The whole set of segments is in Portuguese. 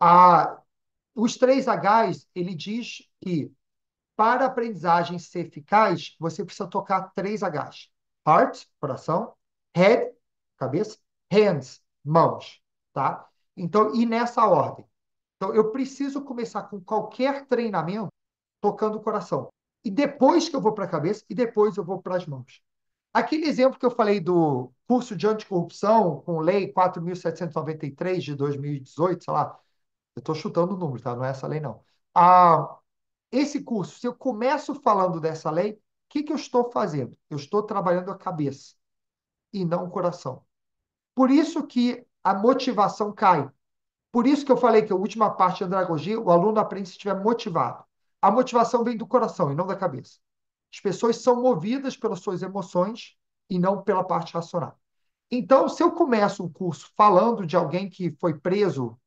A, os 3Hs, ele diz que para a aprendizagem ser eficaz, você precisa tocar 3Hs. Heart, coração, head, cabeça, hands, mãos, tá? Então, e nessa ordem. Então, eu preciso começar com qualquer treinamento tocando o coração. E depois que eu vou para a cabeça, e depois eu vou para as mãos. Aquele exemplo que eu falei do curso de anticorrupção com lei 4.793 de 2018, sei lá, eu estou chutando o número, tá? Não é essa lei, não. Ah, esse curso, se eu começo falando dessa lei, o que que eu estou fazendo? Eu estou trabalhando a cabeça e não o coração. Por isso que a motivação cai. Por isso que eu falei que a última parte da andragogia, o aluno aprende se estiver motivado. A motivação vem do coração e não da cabeça. As pessoas são movidas pelas suas emoções e não pela parte racional. Então, se eu começo um curso falando de alguém que foi preso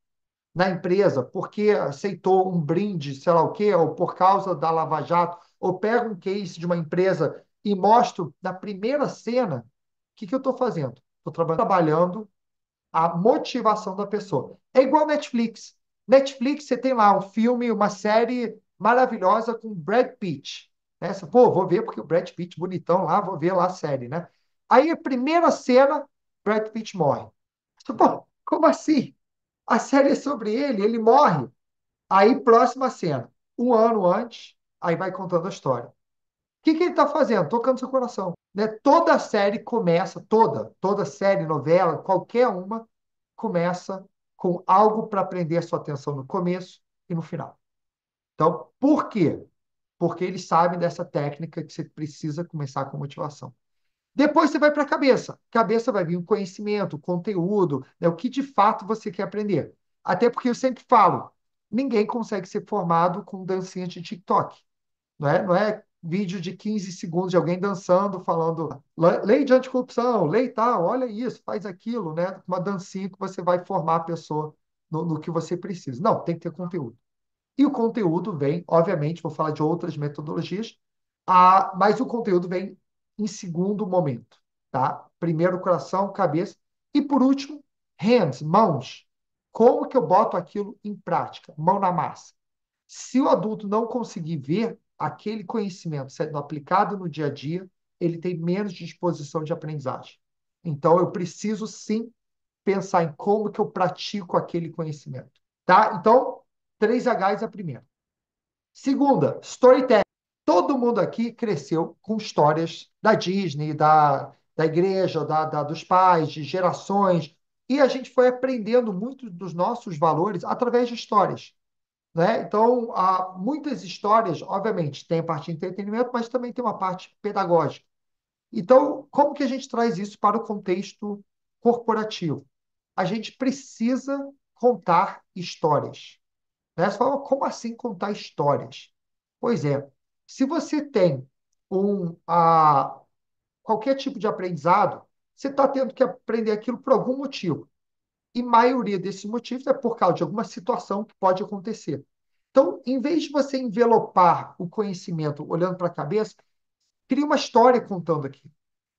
na empresa porque aceitou um brinde, sei lá o quê, ou por causa da Lava Jato, ou pego um case de uma empresa e mostro na primeira cena, o que que eu estou fazendo? Estou trabalhando a motivação da pessoa. É igual Netflix. Netflix, você tem lá um filme, uma série maravilhosa com Brad Pitt. Né? Você, pô, vou ver porque o Brad Pitt bonitão lá, vou ver lá a série, né? Aí a primeira cena, Brad Pitt morre. Pô, como assim? A série é sobre ele morre. Aí, próxima cena. Um ano antes, aí vai contando a história. O que que ele está fazendo? Tocando seu coração. Né? Toda série começa, toda série, novela, qualquer uma, começa com algo para prender a sua atenção no começo e no final. Então, por quê? Porque eles sabem dessa técnica que você precisa começar com motivação. Depois você vai para a cabeça. Cabeça vai vir o conhecimento, o conteúdo, né, o que de fato você quer aprender. Até porque eu sempre falo, ninguém consegue ser formado com dancinha de TikTok. Não é vídeo de 15 segundos de alguém dançando, falando lei de anticorrupção, lei tal, olha isso, faz aquilo, né? Uma dancinha que você vai formar a pessoa no que você precisa. Não, tem que ter conteúdo. E o conteúdo vem, obviamente, vou falar de outras metodologias, mas o conteúdo vem em segundo momento, tá? Primeiro coração, cabeça e por último, hands, mãos. Como que eu boto aquilo em prática? Mão na massa. Se o adulto não conseguir ver aquele conhecimento sendo aplicado no dia a dia, ele tem menos disposição de aprendizagem. Então, eu preciso sim pensar em como que eu pratico aquele conhecimento, tá? Então, 3Hs é a primeira. Segunda, storytelling. Todo mundo aqui cresceu com histórias da Disney, da igreja, dos pais, de gerações, e a gente foi aprendendo muito dos nossos valores através de histórias. Né? Então, há muitas histórias, obviamente, tem a parte de entretenimento, mas também tem uma parte pedagógica. Então, como que a gente traz isso para o contexto corporativo? A gente precisa contar histórias. Né? Você fala, como assim contar histórias? Pois é, se você tem qualquer tipo de aprendizado, você está tendo que aprender aquilo por algum motivo. E a maioria desses motivos é por causa de alguma situação que pode acontecer. Então, em vez de você envelopar o conhecimento olhando para a cabeça, cria uma história contando aqui.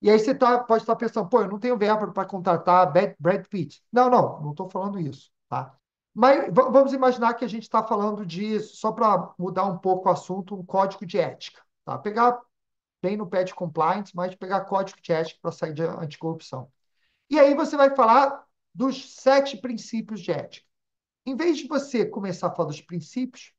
E aí pode estar pensando, pô, eu não tenho verba para contratar Brad Pitt. Não estou falando isso, tá? Mas vamos imaginar que a gente está falando disso, só para mudar um pouco o assunto, um código de ética. Tá? Pegar bem no pé de compliance, mas pegar código de ética para sair de anticorrupção. E aí você vai falar dos 7 princípios de ética. Em vez de você começar a falar dos princípios,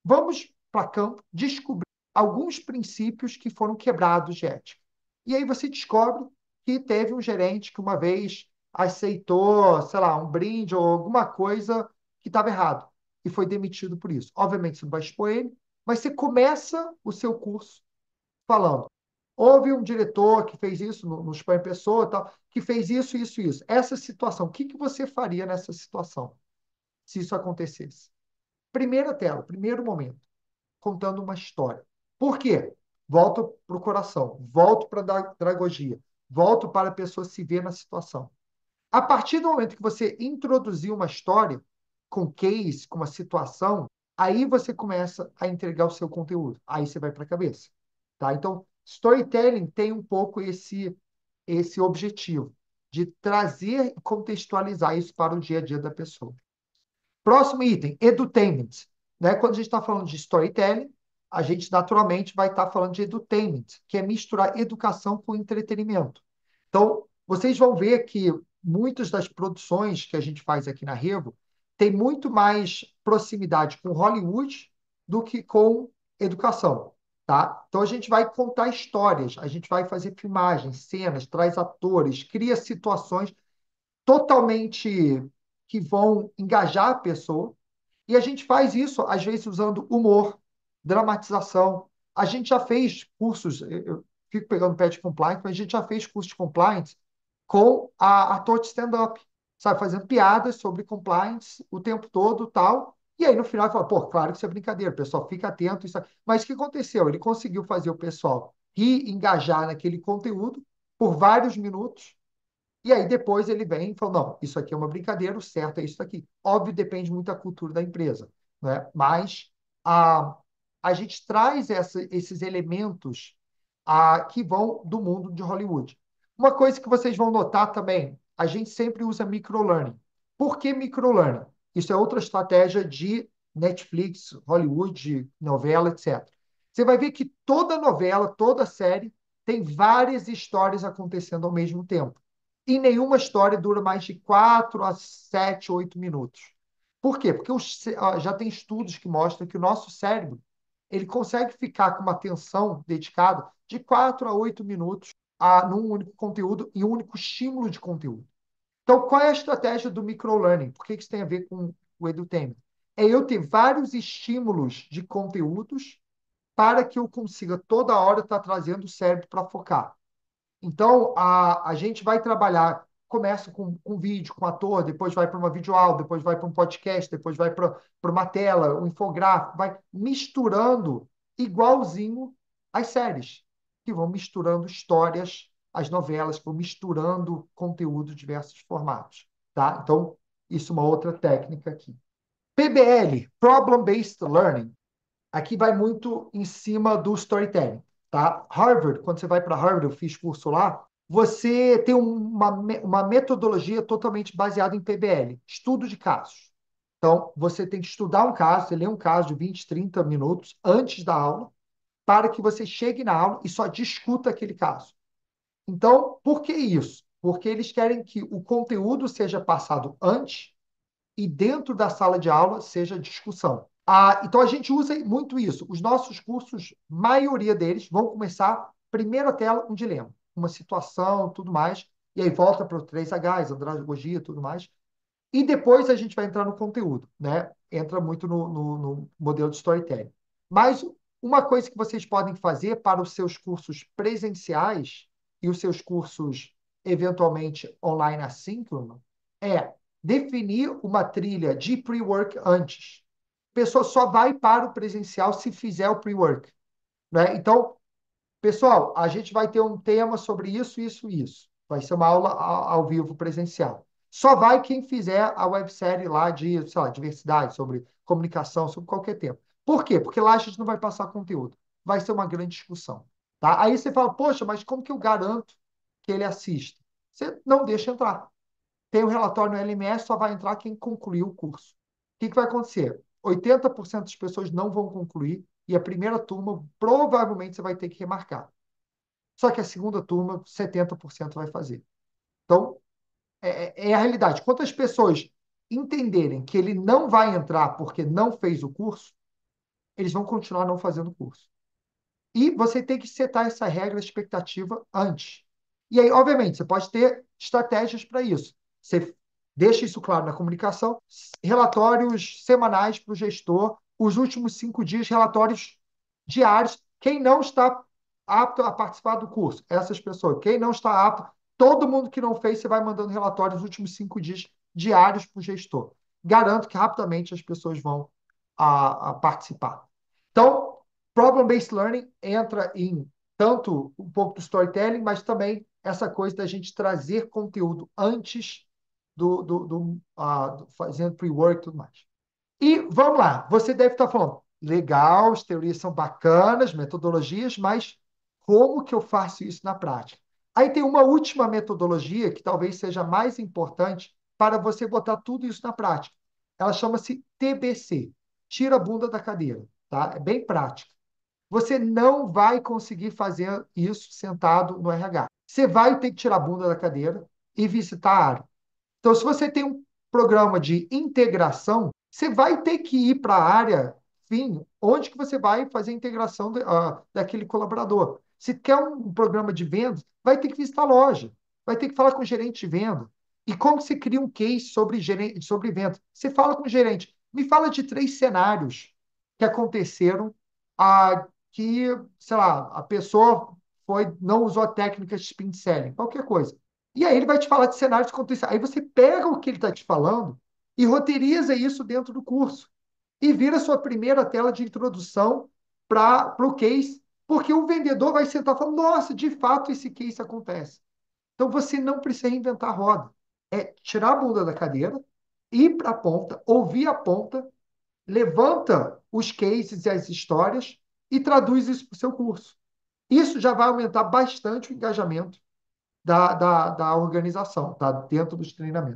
vamos para campo descobrir alguns princípios que foram quebrados de ética. E aí você descobre que teve um gerente que uma vez aceitou, sei lá, um brinde ou alguma coisa que estava errado e foi demitido por isso. Obviamente você não vai expor ele, mas você começa o seu curso falando. Houve um diretor que fez isso, no expõe pessoa, tal, que fez isso, isso, isso. Essa situação, o que que você faria nessa situação, se isso acontecesse? Primeira tela, primeiro momento, contando uma história. Por quê? Volto para o coração, volto para a pedagogia, volto para a pessoa se ver na situação. A partir do momento que você introduzir uma história com case, com uma situação, aí você começa a entregar o seu conteúdo. Aí você vai para a cabeça. Tá? Então, storytelling tem um pouco esse objetivo de trazer e contextualizar isso para o dia a dia da pessoa. Próximo item, edutainment. Né? Quando a gente está falando de storytelling, a gente naturalmente vai estar falando de edutainment, que é misturar educação com entretenimento. Então, vocês vão ver que muitas das produções que a gente faz aqui na Revo tem muito mais proximidade com Hollywood do que com educação, tá? Então, a gente vai contar histórias, a gente vai fazer filmagens, cenas, traz atores, cria situações totalmente que vão engajar a pessoa. E a gente faz isso, às vezes, usando humor, dramatização. A gente já fez cursos, eu fico pegando pé de compliance, mas a gente já fez curso de compliance com a ator de stand-up, sabe, fazendo piadas sobre compliance o tempo todo, tal. E aí, no final, fala, pô, claro que isso é brincadeira, pessoal, fica atento. Isso... Mas o que aconteceu? Ele conseguiu fazer o pessoal rir, engajar naquele conteúdo por vários minutos, e aí depois ele vem e fala, não, isso aqui é uma brincadeira, o certo é isso aqui. Óbvio, depende muito da cultura da empresa, né? Mas a, a gente traz esses elementos que vão do mundo de Hollywood. Uma coisa que vocês vão notar também, a gente sempre usa microlearning. Por que microlearning? Isso é outra estratégia de Netflix, Hollywood, novela, etc. Você vai ver que toda novela, toda série tem várias histórias acontecendo ao mesmo tempo. E nenhuma história dura mais de 4 a 7, 8 minutos. Por quê? Porque já tem estudos que mostram que o nosso cérebro ele consegue ficar com uma atenção dedicada de 4 a 8 minutos num único conteúdo e um único estímulo de conteúdo. Então, qual é a estratégia do microlearning? Por que isso tem a ver com o edutainment? É eu ter vários estímulos de conteúdos para que eu consiga toda hora estar trazendo o cérebro para focar. Então, a gente vai trabalhar, começa com vídeo, com ator, depois vai para uma videoaula, depois vai para um podcast, depois vai para uma tela, um infográfico, vai misturando igualzinho as séries, que vão misturando histórias, as novelas, que vão misturando conteúdo de diversos formatos. Tá? Então, isso é uma outra técnica aqui. PBL, Problem Based Learning. Aqui vai muito em cima do storytelling, tá? Harvard, quando você vai para Harvard, eu fiz curso lá, você tem uma metodologia totalmente baseada em PBL, estudo de casos. Então, você tem que estudar um caso, você lê um caso de 20, 30 minutos antes da aula, para que você chegue na aula e só discuta aquele caso. Então, por que isso? Porque eles querem que o conteúdo seja passado antes e dentro da sala de aula seja discussão. Então, a gente usa muito isso. Os nossos cursos, maioria deles, vão começar, primeira tela, um dilema, uma situação, tudo mais, e aí volta para o 3Hs, andragogia, tudo mais. E depois a gente vai entrar no conteúdo, né? Entra muito no modelo de storytelling. Mas uma coisa que vocês podem fazer para os seus cursos presenciais e os seus cursos, eventualmente, online assíncrono, é definir uma trilha de pre-work antes. A pessoa só vai para o presencial se fizer o pre-work, né? Então, pessoal, a gente vai ter um tema sobre isso, isso, isso. Vai ser uma aula ao vivo presencial. Só vai quem fizer a websérie lá de, sei lá, diversidade, sobre comunicação, sobre qualquer tema. Por quê? Porque lá a gente não vai passar conteúdo. Vai ser uma grande discussão. Tá? Aí você fala, poxa, mas como que eu garanto que ele assista? Você não deixa entrar. Tem o relatório no LMS, só vai entrar quem concluiu o curso. O que vai acontecer? 80% das pessoas não vão concluir e a primeira turma provavelmente você vai ter que remarcar. Só que a segunda turma, 70% vai fazer. Então, é a realidade. Quantas pessoas entenderem que ele não vai entrar porque não fez o curso, eles vão continuar não fazendo o curso. E você tem que setar essa regra, expectativa antes. E aí, obviamente, você pode ter estratégias para isso. Você deixa isso claro na comunicação, relatórios semanais para o gestor, os últimos 5 dias, relatórios diários. Quem não está apto a participar do curso, essas pessoas. Quem não está apto, todo mundo que não fez, você vai mandando relatórios os últimos 5 dias diários para o gestor. Garanto que rapidamente as pessoas vão a participar. Então, Problem-based learning entra em tanto um pouco do storytelling, mas também essa coisa da gente trazer conteúdo antes fazendo pre-work e tudo mais. E vamos lá, você deve estar falando, legal, as teorias são bacanas, metodologias, mas como que eu faço isso na prática? Aí tem uma última metodologia que talvez seja mais importante para você botar tudo isso na prática, ela chama-se TBC. Tira a bunda da cadeira, tá? É bem prática. Você não vai conseguir fazer isso sentado no RH. Você vai ter que tirar a bunda da cadeira e visitar a área. Então, se você tem um programa de integração, você vai ter que ir para a área, fim, onde que você vai fazer a integração daquele colaborador. Se quer um programa de vendas, vai ter que visitar a loja, vai ter que falar com o gerente de venda. E como você cria um case sobre venda? Você fala com o gerente, me fala de 3 cenários que aconteceram, que, sei lá, a pessoa não usou a técnica de spin selling, qualquer coisa. E aí ele vai te falar de cenários que aconteceram. Aí você pega o que ele está te falando e roteiriza isso dentro do curso. E vira a sua primeira tela de introdução para o case, porque o vendedor vai sentar e falar, nossa, de fato esse case acontece. Então você não precisa inventar a roda. É tirar a bunda da cadeira, ir para a ponta, ouvir a ponta, levanta os cases e as histórias e traduz isso para o seu curso. Isso já vai aumentar bastante o engajamento da organização, tá? Dentro dos treinamentos.